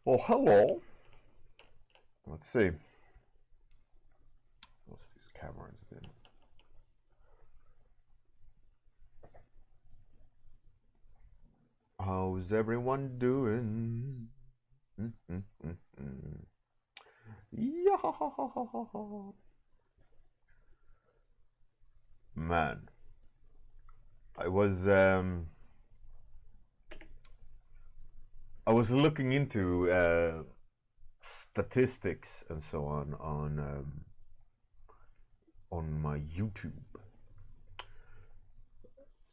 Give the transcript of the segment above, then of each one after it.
Well, hello. Let's see. What's these cameras been? How's everyone doing? Yeah. Man, I was looking into statistics and so on my YouTube.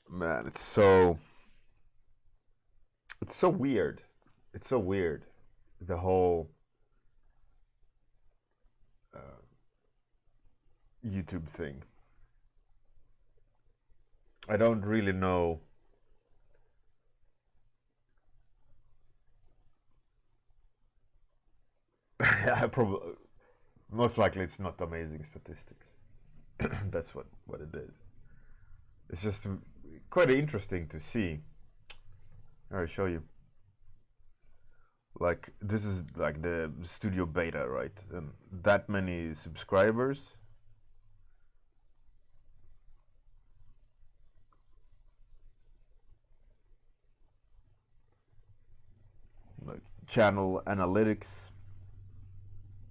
Man, it's so weird. It's so weird. The whole YouTube thing. I don't really know. I probably most likely it's not amazing statistics. That's what it is. It's just quite interesting to see. I'll show you. Like this is like the studio beta, right? And that many subscribers. Like channel analytics.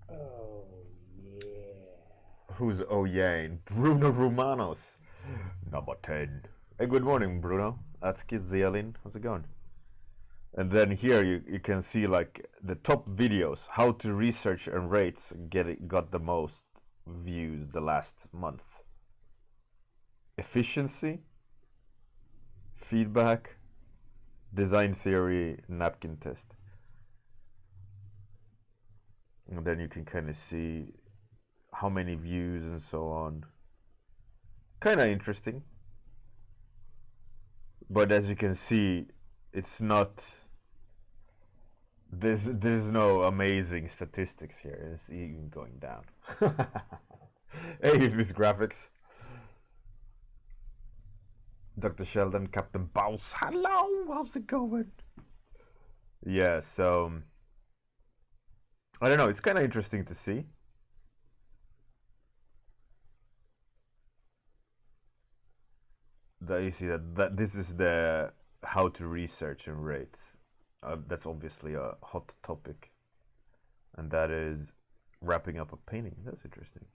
Oh yeah. Who's oh yeah? Bruno Romanos, number 10. Hey, good morning, Bruno. Atski Zelin, how's it going? And then here you can see like the top videos, how to research and rates got the most views the last month. Efficiency, feedback, design theory, napkin test. And then you can kind of see how many views and so on. Kind of interesting. But as you can see, it's not. There's no amazing statistics here. It's even going down. Hey, this graphics. Dr. Sheldon, Captain Bouse. Hello, how's it going? Yeah, so I don't know. It's kind of interesting to see. That you see that this is the how to research and rate. That's obviously a hot topic, and that is wrapping up a painting. That's interesting.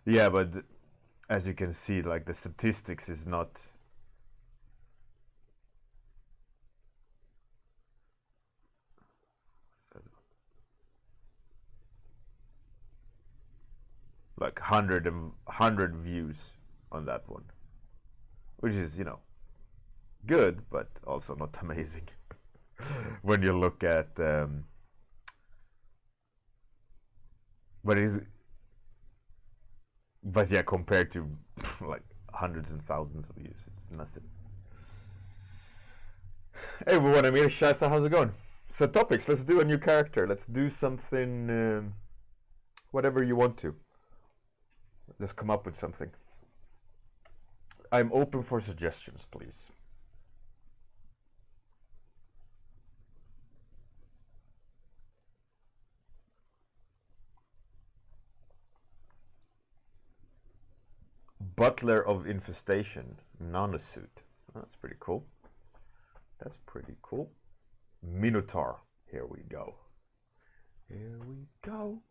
Yeah, but as you can see, like the statistics is not. Like 100 views on that one, which is good, but also not amazing. When you look at but yeah, compared to like hundreds and thousands of views, it's nothing. Hey, everyone, Amir Shasta, how's it going? So topics, let's do a new character. Let's do something, whatever you want to. Let's come up with something. I'm open for suggestions, please. Butler of Infestation, Nanosuit. Oh, that's pretty cool. That's pretty cool. Minotaur. Here we go. Here we go.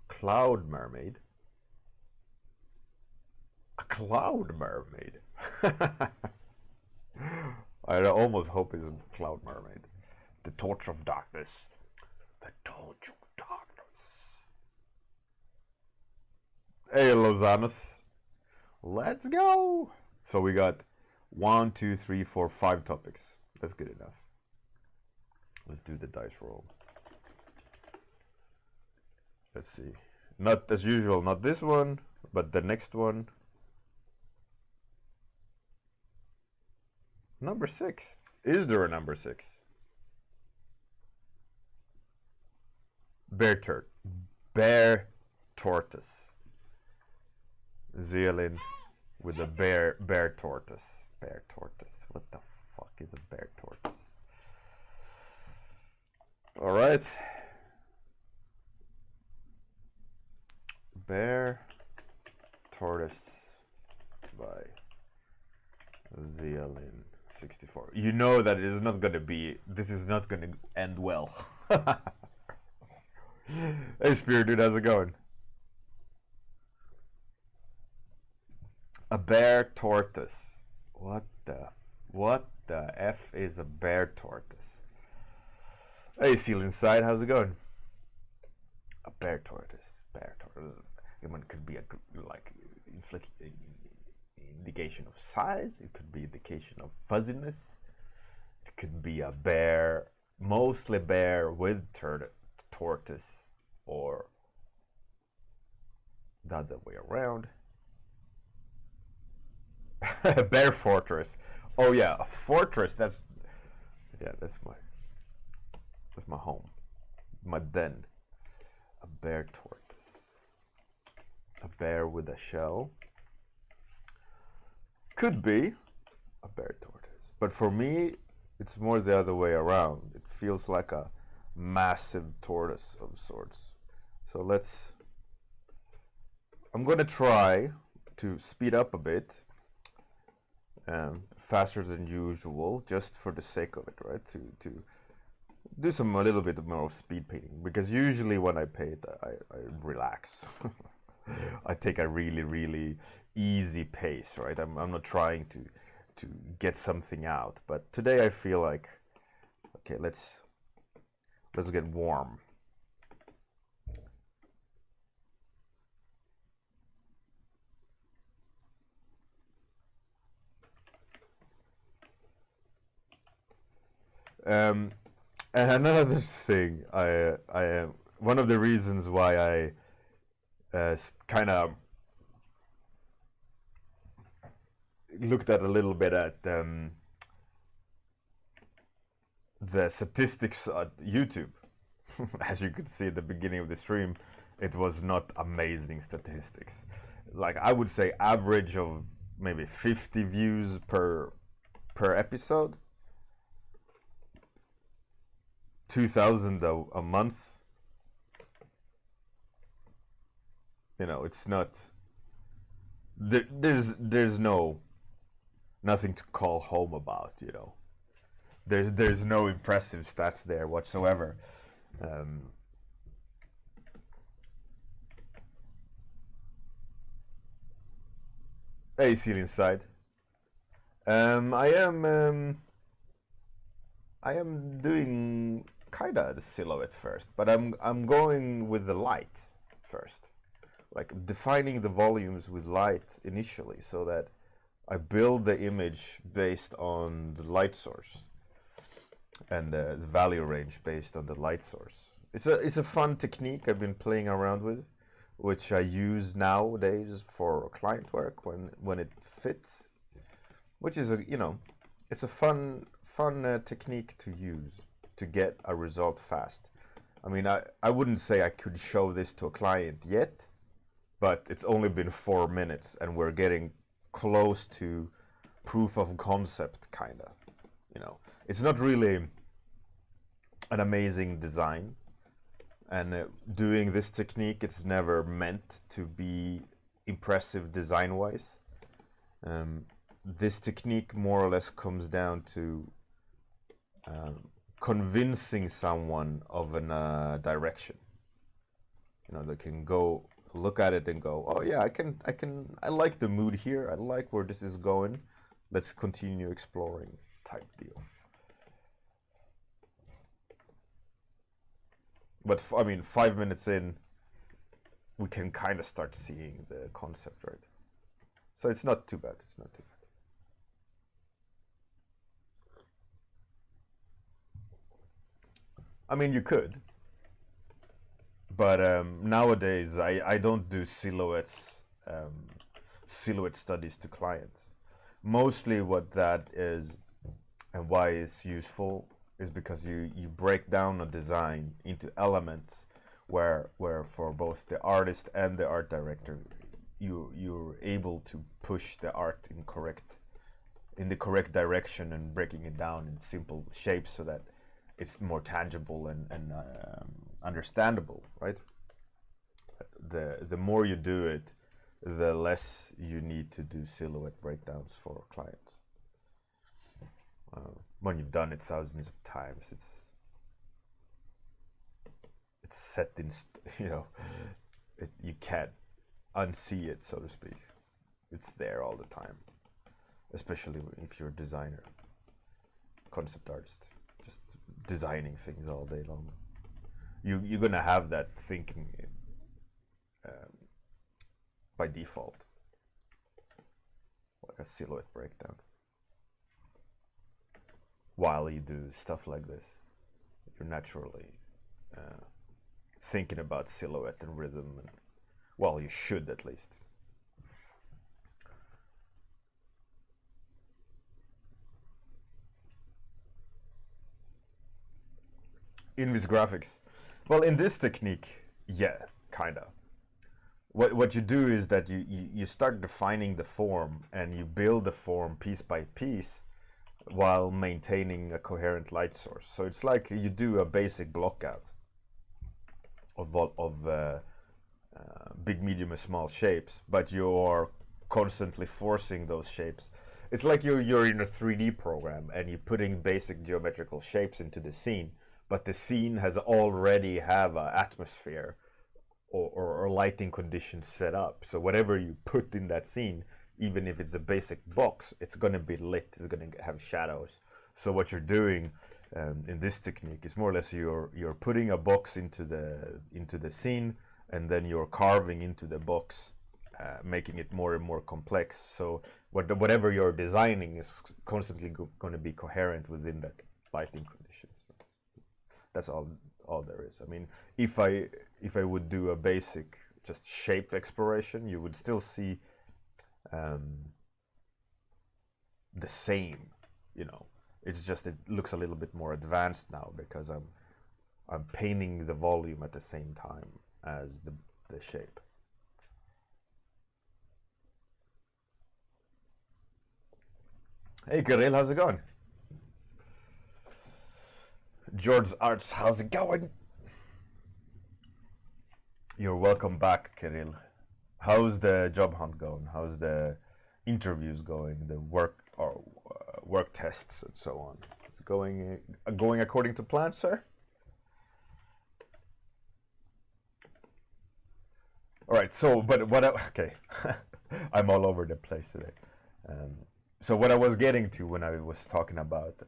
Cloud Mermaid. A Cloud Mermaid. I almost hope it's a Cloud Mermaid. The Torch of Darkness. The Torch of Darkness. Hey, Lozanos. Let's go. So we got 1, 2, 3, 4, 5 topics. That's good enough. Let's do the dice roll. Let's see. Not as usual, not this one, but the next one. Number 6. Is there a number 6? Bear tortoise. Zealand. with a bear tortoise. Bear tortoise. What the fuck is a bear tortoise? All right. Bear tortoise by Zealin64. You know that it is not going to be. This is not going to end well. Hey, Spirit Dude, how's it going? A bear tortoise. What the F is a bear tortoise? Hey, Seal Inside, how's it going? A bear tortoise. Bear tortoise. It could be a like indication of size. It could be indication of fuzziness. It could be a bear, mostly bear with tortoise, or the other way around. Bear fortress. Oh yeah, a fortress. That's my home, my den. A bear tortoise. A bear with a shell. Could be a bear tortoise, but for me, it's more the other way around. It feels like a massive tortoise of sorts. So I'm gonna try to speed up a bit, faster than usual, just for the sake of it, right? To do a little bit more of speed painting, because usually when I paint, I relax. I take a really easy pace, right? I'm not trying to get something out, but today I feel like, okay, let's get warm. And another thing, I am one of the reasons why I kind of looked at a little bit at the statistics on YouTube. As you could see at the beginning of the stream, it was not amazing statistics. Like, I would say average of maybe 50 views per episode. 2,000 a month. You know, it's not. There's nothing to call home about. You know, there's no impressive stats there whatsoever. Hey, Seal Inside. I am doing kinda the silhouette first, but I'm going with the light first, like defining the volumes with light initially, so that I build the image based on the light source and the value range based on the light source. It's a fun technique I've been playing around with, which I use nowadays for client work when it fits, which is it's a fun technique to use to get a result fast. I mean, I wouldn't say I could show this to a client yet, but it's only been 4 minutes and we're getting close to proof of concept, kind of. You know, it's not really an amazing design, and doing this technique, it's never meant to be impressive design-wise. This technique more or less comes down to convincing someone of a direction. You know, they can go look at it and go, oh yeah, I like the mood here, I like where this is going, let's continue exploring, type deal. But I mean, 5 minutes in, we can kind of start seeing the concept, right? So it's not too bad, it's not too bad. I mean, you could, but nowadays I don't do silhouette studies to clients. Mostly what that is and why it's useful is because you break down a design into elements where for both the artist and the art director, you're able to push the art in the correct direction and breaking it down in simple shapes so that it's more tangible and understandable, right? The more you do it, the less you need to do silhouette breakdowns for clients. When you've done it thousands of times, it's set in, you can't unsee it, so to speak. It's there all the time, especially if you're a designer, concept artist, just designing things all day long. You're gonna have that thinking by default, like a silhouette breakdown, while you do stuff like this. You're naturally thinking about silhouette and rhythm, and well, you should at least. Invis graphics. Well, in this technique, yeah, kinda. What you do is that you start defining the form and you build the form piece by piece while maintaining a coherent light source. So it's like you do a basic blockout of big, medium, and small shapes, but you're constantly forcing those shapes. It's like you're in a 3D program and you're putting basic geometrical shapes into the scene, but the scene has already have an atmosphere or lighting conditions set up. So whatever you put in that scene, even if it's a basic box, it's going to be lit, it's going to have shadows. So what you're doing in this technique is more or less you're putting a box into the scene, and then you're carving into the box, making it more and more complex. So whatever you're designing is constantly going to be coherent within that lighting conditions. That's all there is. I mean, if I would do a basic just shape exploration, you would still see the same, it's just it looks a little bit more advanced now because I'm painting the volume at the same time as the shape. Hey Kirill, how's it going? George Arts, how's it going? You're welcome back, Kirill. How's the job hunt going? How's the interviews going? The work tests and so on? Is it going according to plan, sir? All right. So, okay, I'm all over the place today. So what I was getting to when I was talking about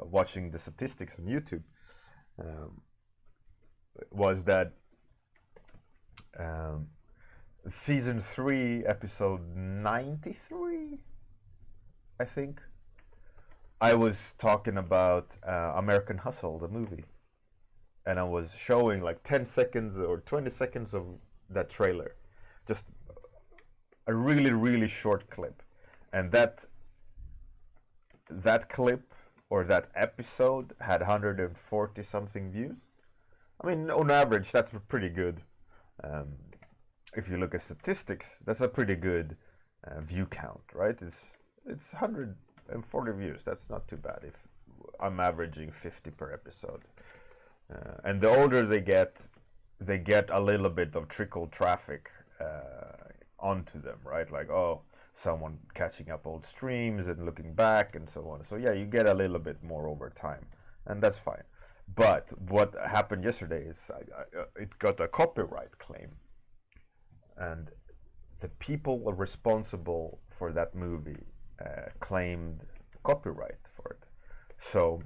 watching the statistics on YouTube was that season 3, episode 93, I think, I was talking about American Hustle, the movie, and I was showing like 10 seconds or 20 seconds of that trailer, just a really, really short clip, and that clip or that episode had 140 something views. I mean, on average, that's pretty good. If you look at statistics, that's a pretty good view count, right? It's 140 views. That's not too bad if I'm averaging 50 per episode. And the older they get a little bit of trickle traffic onto them, right? Like, oh, someone catching up old streams and looking back and so on. So yeah, you get a little bit more over time, and that's fine. But what happened yesterday is it got a copyright claim, and the people responsible for that movie claimed copyright for it. So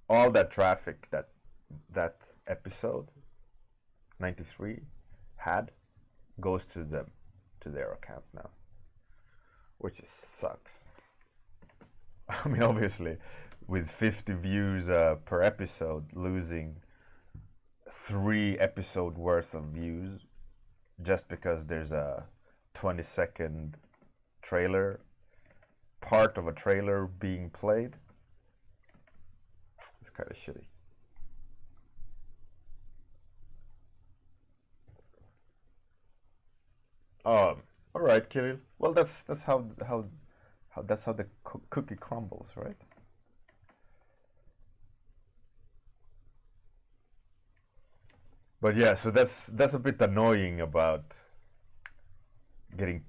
all that traffic that episode 93 had goes to them, to their account now, which sucks. I mean, obviously, with 50 views per episode, losing 3 episode worth of views just because there's a 20-second trailer, part of a trailer being played, it's kind of shitty. All right, Kirill. Well, that's how that's how the cookie crumbles, right? But yeah, so that's a bit annoying about getting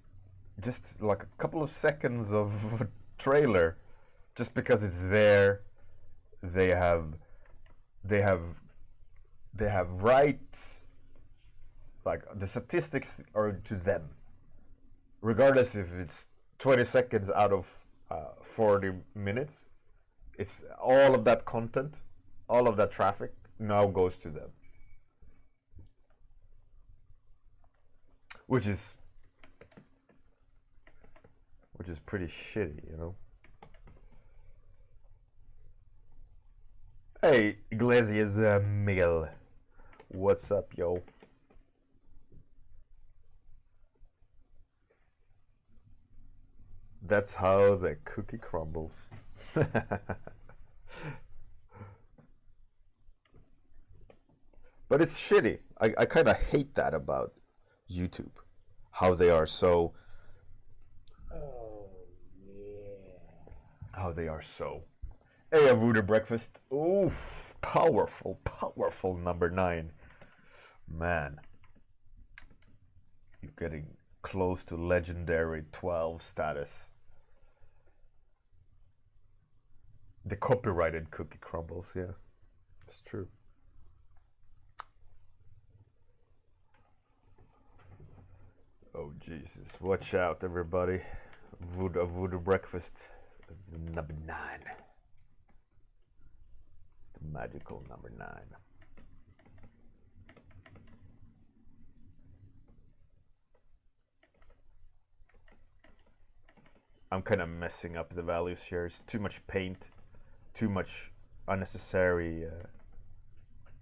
just like a couple of seconds of trailer just because it's there. They have they have they have rights, like the statistics are to them, regardless if it's 20 seconds out of 40 minutes. It's all of that content, all of that traffic now goes to them, which is pretty shitty, you know. Hey, Iglesias Miguel, what's up, yo? That's how the cookie crumbles. But it's shitty. I kind of hate that about YouTube. How they are so. Oh, yeah. How they are so. Hey, a voodoo breakfast. Oof. Powerful, powerful number 9. Man. You're getting close to legendary 12 status. The copyrighted cookie crumbles, yeah. It's true. Oh Jesus! Watch out, everybody! Voodoo breakfast is number 9. It's the magical number 9. I'm kind of messing up the values here. It's too much paint, too much unnecessary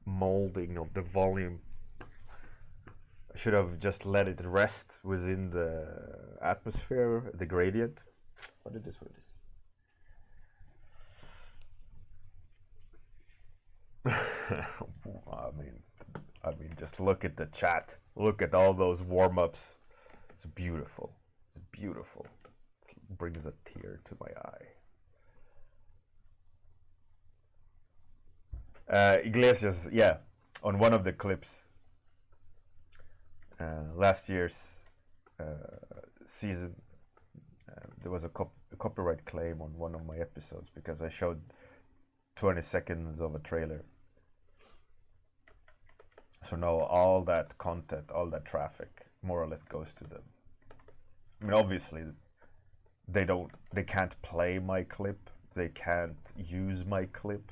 molding of the volume. I should have just let it rest within the atmosphere, the gradient. But it is what it is. I mean, just look at the chat. Look at all those warm-ups. It's beautiful. It's beautiful. It brings a tear to my eye. Iglesias, yeah, on one of the clips, last year's season, there was a copyright claim on one of my episodes because I showed 20 seconds of a trailer. So now all that content, all that traffic, more or less goes to them. I mean, obviously, they can't play my clip, they can't use my clip,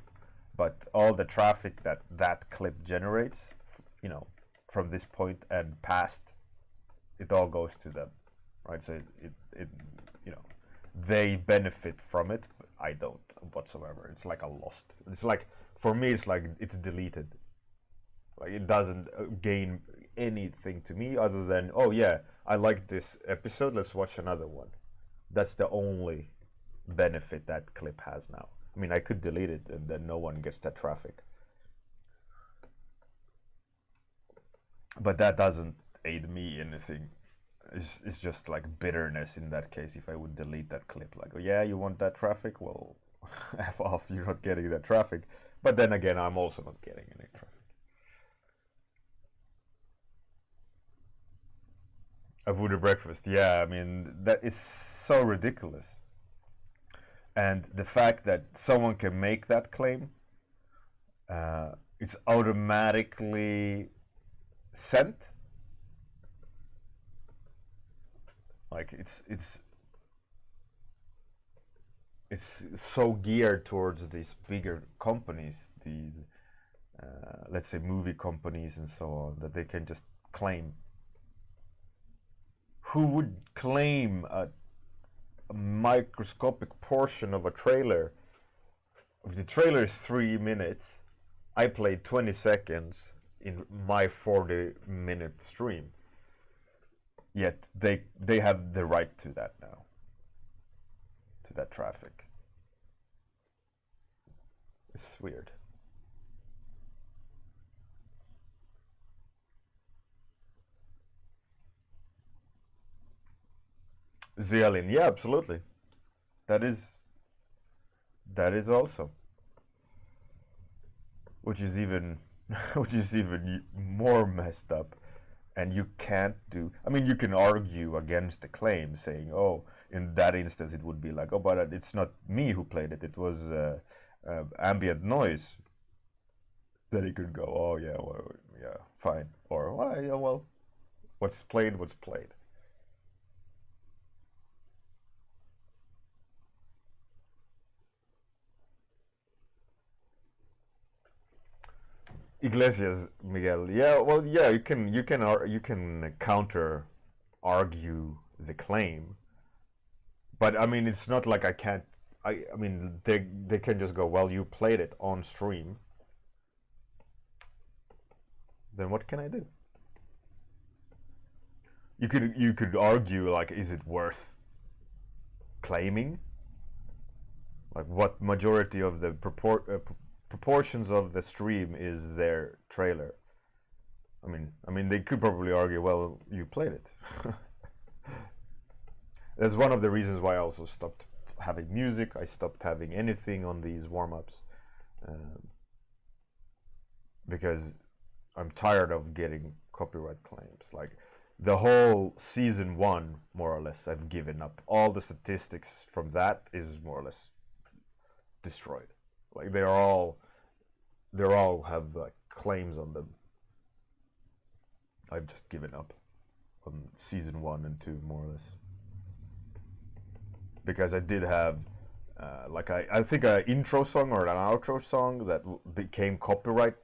but all the traffic that clip generates, you know, from this point and past, it all goes to them, right? So it you know, they benefit from it, but I don't whatsoever. It's like a lost. It's like, for me, it's like it's deleted. Like, it doesn't gain anything to me other than, oh yeah, I like this episode, let's watch another one. That's the only benefit that clip has now. I mean, I could delete it and then no one gets that traffic. But that doesn't aid me anything. It's just like bitterness in that case if I would delete that clip. Like, oh yeah, you want that traffic? Well, F off, you're not getting that traffic. But then again, I'm also not getting any traffic. A voodoo breakfast, yeah, I mean, that is so ridiculous. And the fact that someone can make that claim, it's automatically sent. Like, it's so geared towards these bigger companies, these let's say movie companies and so on, that they can just claim. Who would claim a microscopic portion of a trailer? If the trailer is 3 minutes, I played 20 seconds in my 40-minute stream. Yet they have the right to that now, to that traffic. It's weird. Zealand, yeah, absolutely. That is also, which is even which is even more messed up. And you can't do. I mean, you can argue against the claim, saying, "Oh, in that instance, it would be like, oh, but it's not me who played it. It was ambient noise." Then he could go, "Oh, yeah, well, yeah, fine," or, "Well, yeah, well, what's played was played." Iglesias, Miguel. Yeah, well, yeah, you can counter argue the claim, but I mean, it's not like I can't. I mean, they can just go, "Well, you played it on stream. Then what can I do?" You could argue, like, is it worth claiming? Like, what majority of the proportions of the stream is their trailer? I mean, they could probably argue, well, you played it. That's one of the reasons why I also stopped having music. I stopped having anything on these warm-ups, because I'm tired of getting copyright claims. Like, the whole season 1, more or less, I've given up. All the statistics from that is more or less destroyed. Like, they're all have like claims on them. I've just given up on season 1 and 2, more or less, because I did have like I think an intro song or an outro song that became copyright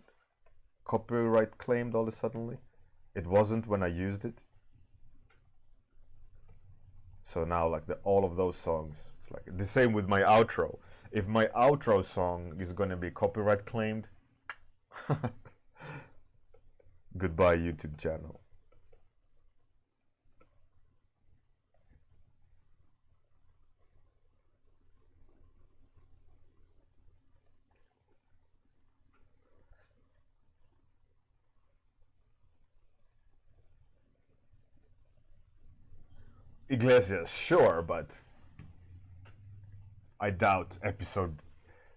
claimed all of a suddenly. It wasn't when I used it. So now, like, all of those songs, it's like the same with my outro. If my outro song is gonna be copyright claimed, goodbye YouTube channel. Iglesias, sure, but I doubt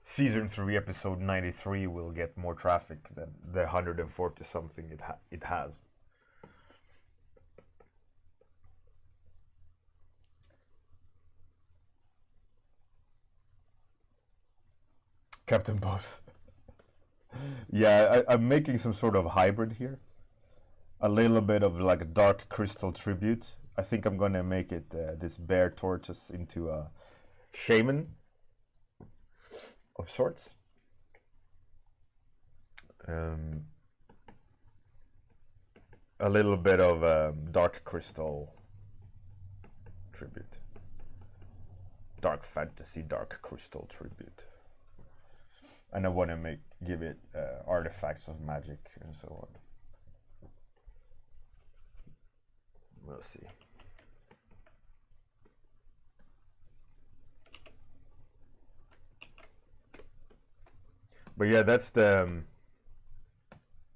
season 3 episode 93 will get more traffic than the 140 something it has. Captain Boss. Yeah, I'm making some sort of hybrid here. A little bit of like a Dark Crystal tribute. I think I'm gonna make it this bear tortoise into a shaman of sorts. A little bit of Dark Crystal tribute. Dark Fantasy Dark Crystal tribute. And I want to give it artifacts of magic and so on. We'll see. But yeah, that's the.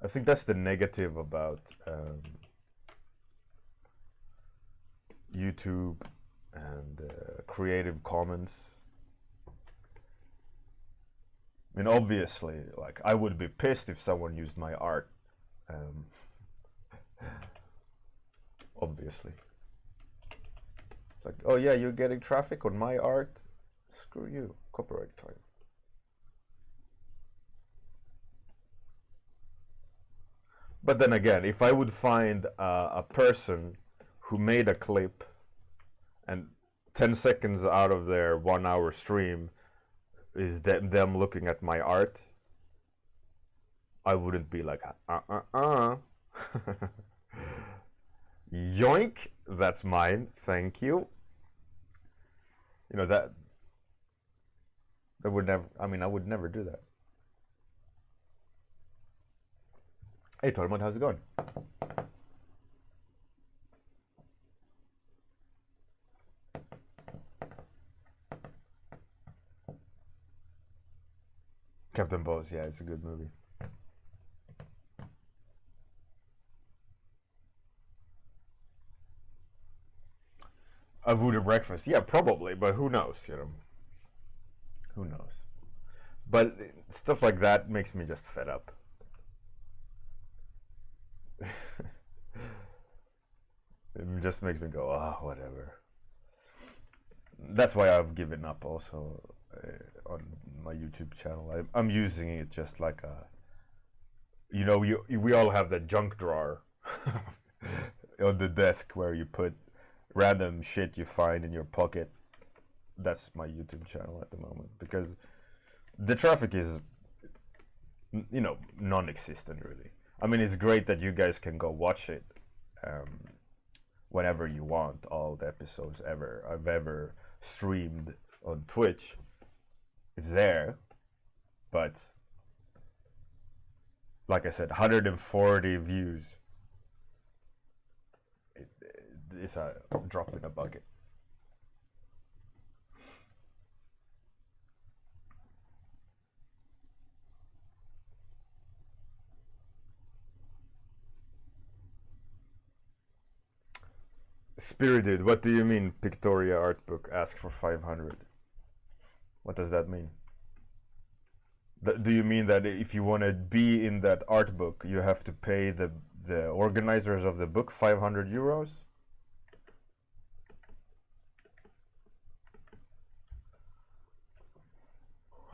I think that's the negative about YouTube and Creative Commons. I mean, obviously, like, I would be pissed if someone used my art. Obviously. It's like, oh yeah, you're getting traffic on my art? Screw you, copyright claim. But then again, if I would find a person who made a clip and 10 seconds out of their 1 hour stream is them looking at my art, I wouldn't be like, yoink, that's mine, thank you. You know, that would never, I mean, I would never do that. Hey Tormund, how's it going? Captain Boss, yeah, it's a good movie. a voodoo breakfast. Yeah, probably, but who knows, Who knows? But stuff like that makes me just fed up. It just makes me go, whatever. That's why I've given up also on my YouTube channel. I'm using it just like a, we all have that junk drawer on the desk where you put random shit you find in your pocket. That's my YouTube channel at the moment, because the traffic is, non-existent really. I mean, it's great that you guys can go watch it whenever you want. All the episodes I've ever streamed on Twitch, it's there. But like I said, 140 views. It's a drop in a bucket. Spirited, what do you mean Pictoria art book ask for 500? What does that mean? Do you mean that if you want to be in that art book, you have to pay the organizers of the book 500 euros?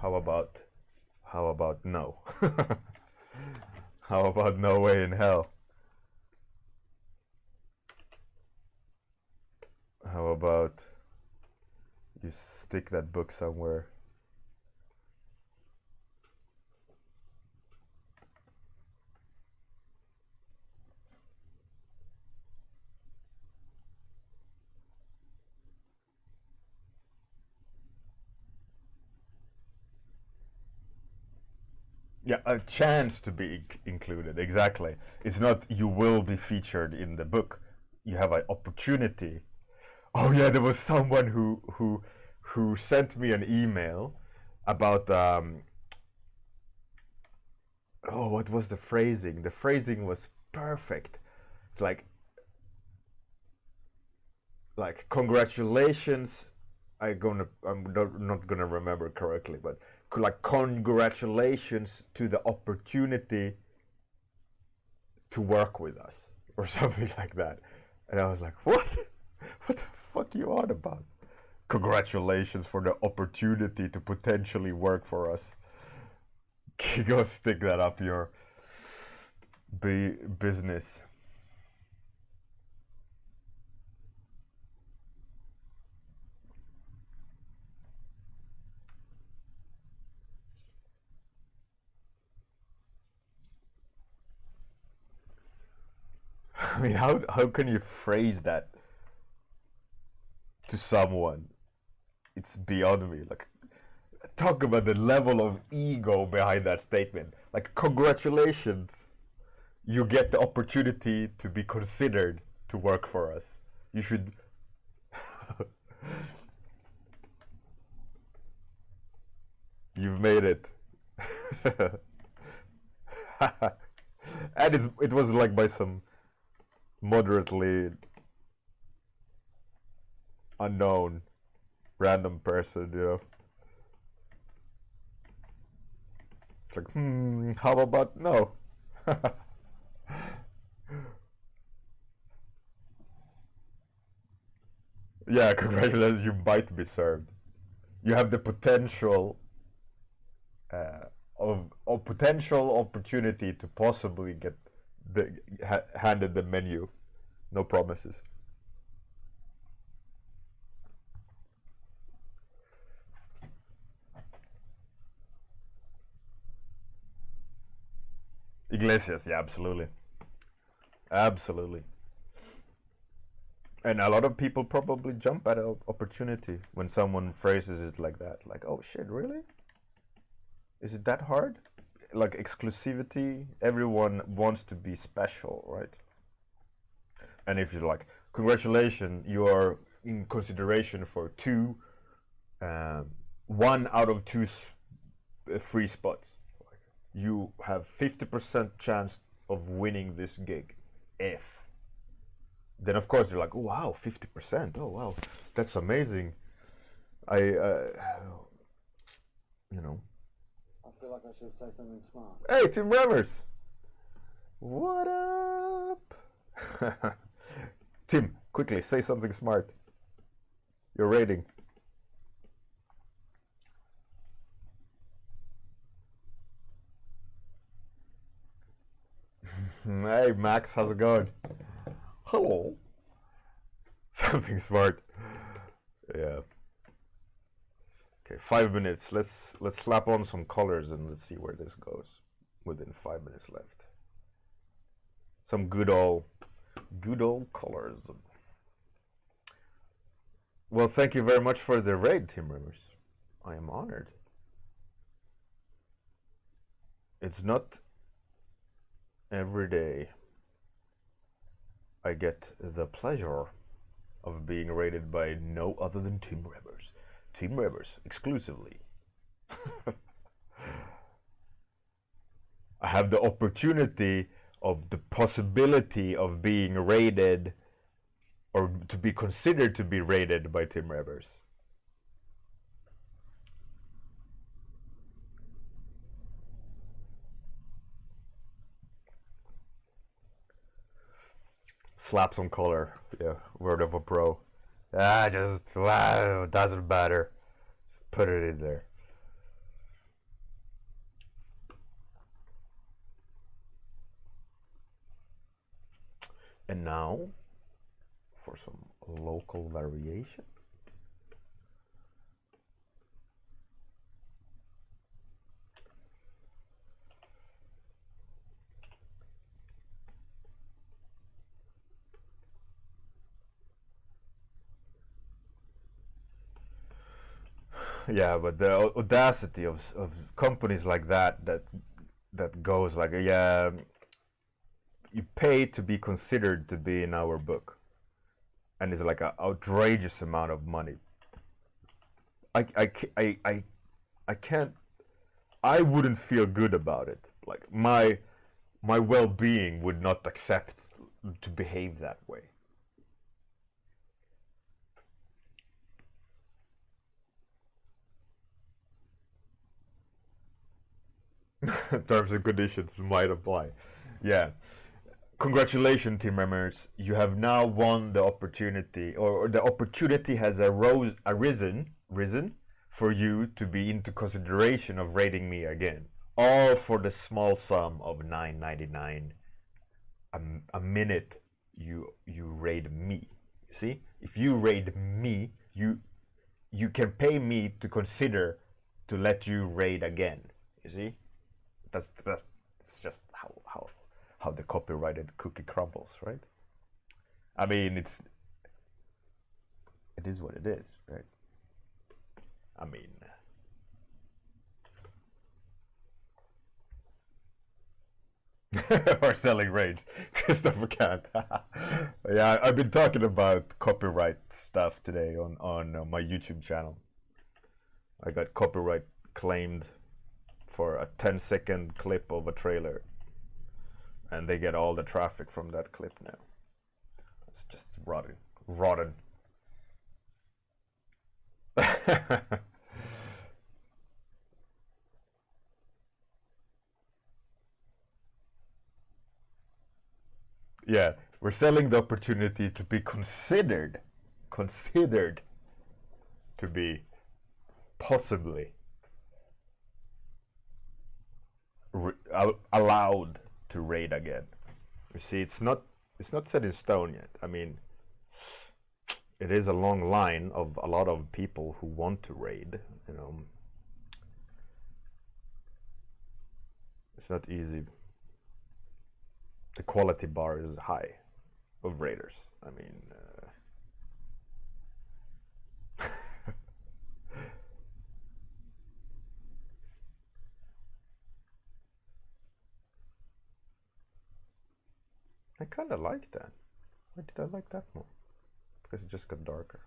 How about no? How about no way in hell? How about you stick that book somewhere? Yeah, a chance to be included, exactly. It's not you will be featured in the book. You have an opportunity. Oh yeah, there was someone who sent me an email about what was the phrasing? The phrasing was perfect. It's like congratulations. I'm not gonna remember correctly, but like congratulations to the opportunity to work with us or something like that. And I was like, what? What the fuck you on about? Congratulations for the opportunity to potentially work for us. Go stick that up your business. I mean, how can you phrase that to someone? It's beyond me. Like, talk about the level of ego behind that statement. Like, congratulations, you get the opportunity to be considered to work for us. You should. You've made it. And it was like by some moderately unknown random person, It's like, how about no? Yeah, congratulations, you might be served. You have the potential of potential opportunity to possibly get handed the menu. No promises. Iglesias, yeah, absolutely. Absolutely. And a lot of people probably jump at an opportunity when someone phrases it like that. Like, oh shit, really? Is it that hard? Like exclusivity, everyone wants to be special, right? And if you're like, congratulations, you are in consideration for one out of two free spots. You have 50% chance of winning this gig if then of course you're like, oh wow, 50%. Oh wow, that's amazing. I, you know. I feel like I should say something smart. Hey, Tim Remmers. What up? Tim, quickly say something smart. Your rating. Hey, Max, how's it going? Hello. Something smart. Yeah. Okay, 5 minutes. Let's slap on some colors and let's see where this goes. Within 5 minutes left. Some good old colors. Well, thank you very much for the raid, Tim Rivers. I am honored. It's not every day I get the pleasure of being rated by no other than Tim Rivers. Tim Rivers, exclusively. I have the opportunity of the possibility of being rated or to be considered to be rated by Tim Rivers. Slap some color. Yeah, word of a pro. Wow, doesn't matter. Just put it in there. And now, for some local variation. Yeah, but the audacity of companies like that goes like, yeah, you pay to be considered to be in our book, and it's like an outrageous amount of money. I can't. I wouldn't feel good about it. Like my well-being would not accept to behave that way. Terms and conditions might apply. Yeah. Congratulations, team members. You have now won the opportunity, or the opportunity has arisen for you to be into consideration of rating me again. All for the small sum of $9.99 a minute. You raid me. See, if you raid me, you can pay me to consider to let you raid again. You see, that's just how the copyrighted cookie crumbles, right? I mean, it is what it is, right? I mean, or selling rage, Christopher Cat. Yeah, I've been talking about copyright stuff today on my YouTube channel. I got copyright claimed for a 10-second clip of a trailer, and they get all the traffic from that clip now. It's just rotten. Yeah, we're selling the opportunity to be considered to be possibly allowed to raid again. You see, it's not set in stone yet. I mean, it is a long line of a lot of people who want to raid. You know, it's not easy. The quality bar is high of raiders. I mean, I kind of like that. Why did I like that more? Because it just got darker.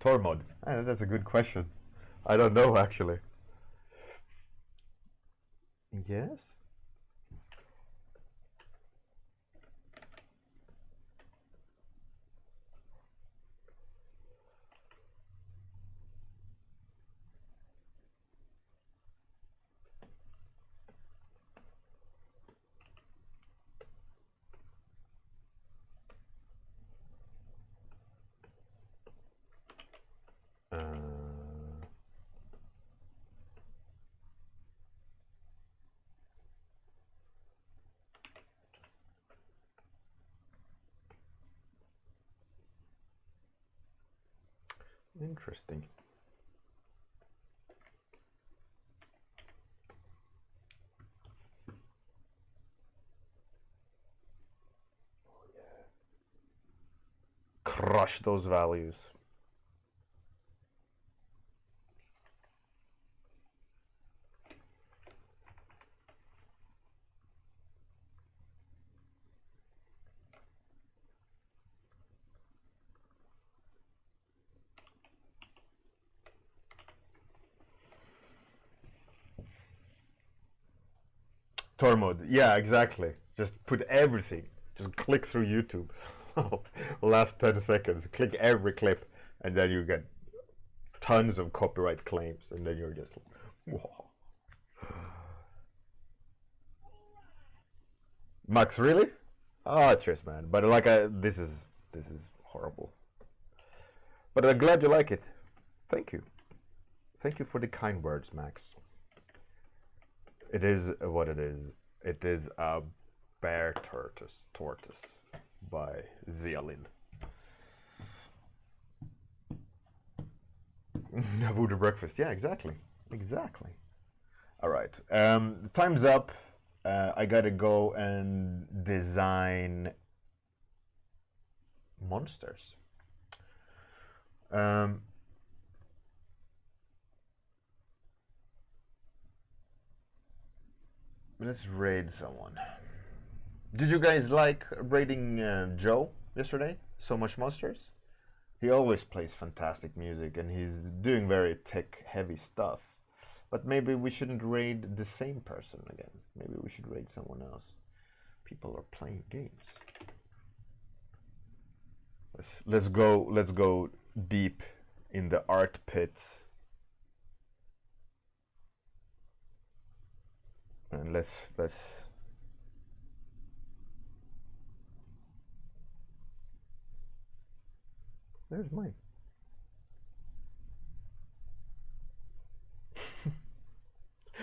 Tormod. That's a good question. I don't know actually. Yes? Interesting. Crush those values. Tormod, yeah, exactly. Just put everything. Just click through YouTube. Last 10 seconds. Click every clip, and then you get tons of copyright claims, and then you're just, whoa. Max, really? Oh, cheers, man. But like, this is horrible. But I'm glad you like it. Thank you. Thank you for the kind words, Max. It is what it is. It is a bear tortoise by Zealin. Voodoo breakfast. Yeah, exactly. Exactly. All right. Time's up. I gotta go and design monsters. Let's raid someone. Did you guys like raiding Joe yesterday? So Much Monsters? He always plays fantastic music and he's doing very tech heavy stuff. But maybe we shouldn't raid the same person again. Maybe we should raid someone else. People are playing games. Let's go deep in the art pits. And let's there's mine.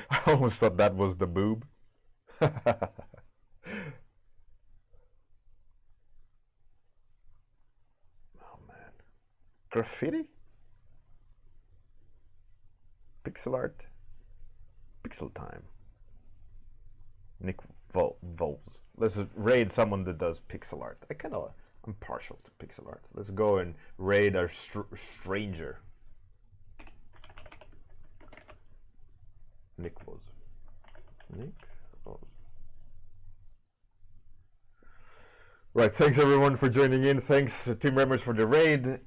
I almost thought that was the boob. Oh man. Graffiti? Pixel art? Pixel time. Nick Vols. Let's raid someone that does pixel art. I'm partial to pixel art. Let's go and raid our stranger. Nick Vols. Nick Vols. Right, thanks everyone for joining in. Thanks team members for the raid.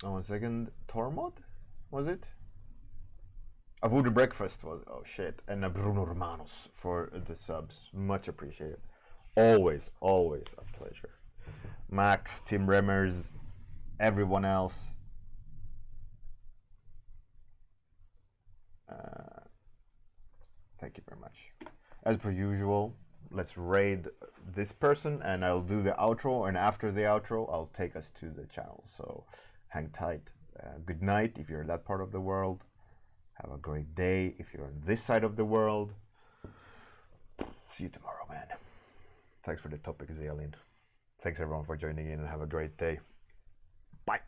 Oh, 1 second. Tormod? Was it? A Voodoo Breakfast was, oh shit, and a Bruno Romanos for the subs. Much appreciated. Always a pleasure. Max, Tim Remmers, everyone else. Thank you very much. As per usual, let's raid this person and I'll do the outro, and after the outro, I'll take us to the channel. So hang tight. Good night if you're in that part of the world. Have a great day if you're on this side of the world. See you tomorrow, man. Thanks for the topic, Zealin. Thanks everyone for joining in and have a great day. Bye.